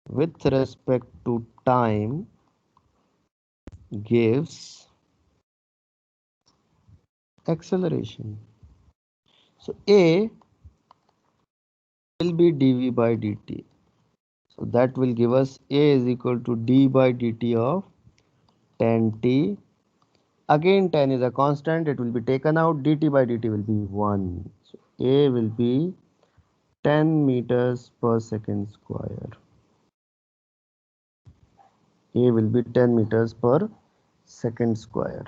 Speaker 1: with respect to time gives acceleration. So A will be dv by dt. So that will give us A is equal to d by dt of 10t. Again 10 is a constant, it will be taken out, dt by dt will be 1. So A will be 10 meters per second square. A will be 10 meters per second square.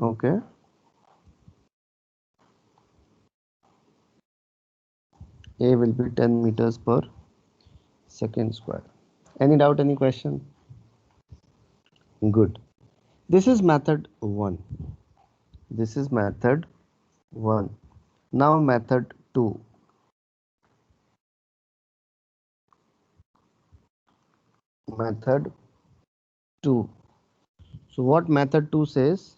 Speaker 1: Okay. A will be 10 meters per second square. Any doubt, any question? Good. This is method 1. This is method 1. Now method 2. Method 2. So what method 2 says?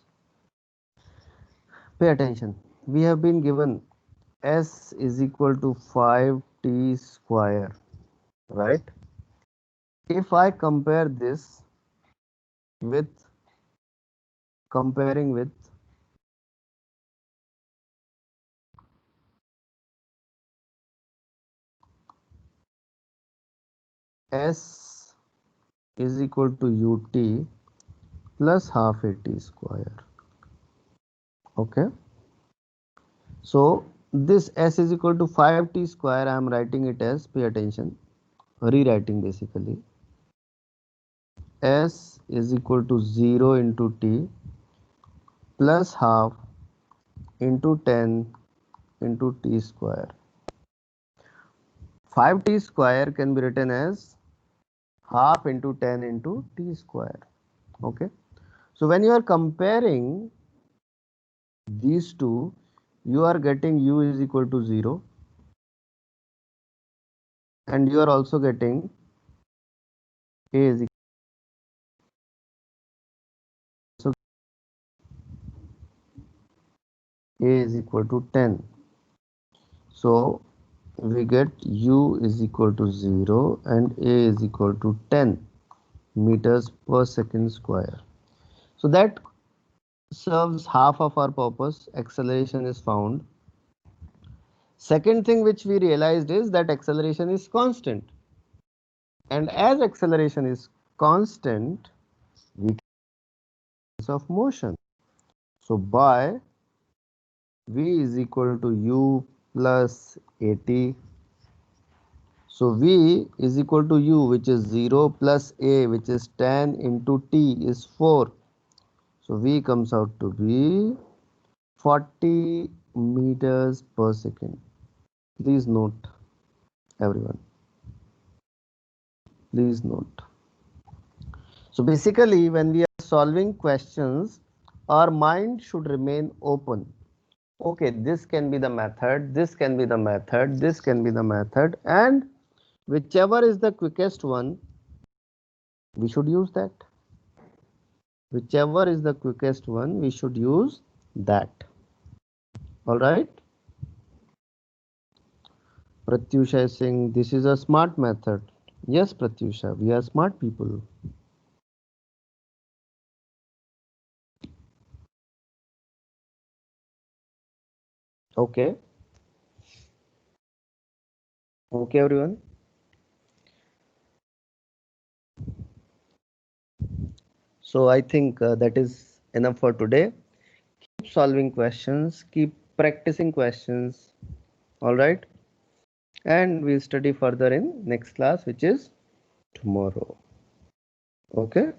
Speaker 1: Pay attention. We have been given S is equal to 5t square, right? If I compare this with comparing with S is equal to ut plus half at square. Okay. So this S is equal to 5t square. I am writing it as, pay attention, rewriting basically. S is equal to 0 into t plus half into 10 into t square. 5t square can be written as half into 10 into t square. Okay. So when you are comparing these two, you are getting u is equal to 0 and you are also getting a is equal, a is equal to 10. So we get u is equal to 0 and a is equal to 10 meters per second square. So that serves half of our purpose. Acceleration is found. Second thing which we realized is that acceleration is constant. And as acceleration is constant, we can of motion. So by v is equal to u plus at. So v is equal to u, which is 0, plus a, which is 10 into t is 4. So v comes out to be 40 meters per second. Please note, everyone. Please note. So basically, when we are solving questions, our mind should remain open. Okay, this can be the method, this can be the method, this can be the method, and whichever is the quickest one, we should use that. Whichever is the quickest one, we should use that. All right. Pratyusha is saying this is a smart method. Yes, Pratyusha, we are smart people. Okay. Okay, everyone. So I think that is enough for today. Keep solving questions, keep practicing questions. All right. And we'll study further in next class, which is tomorrow. Okay.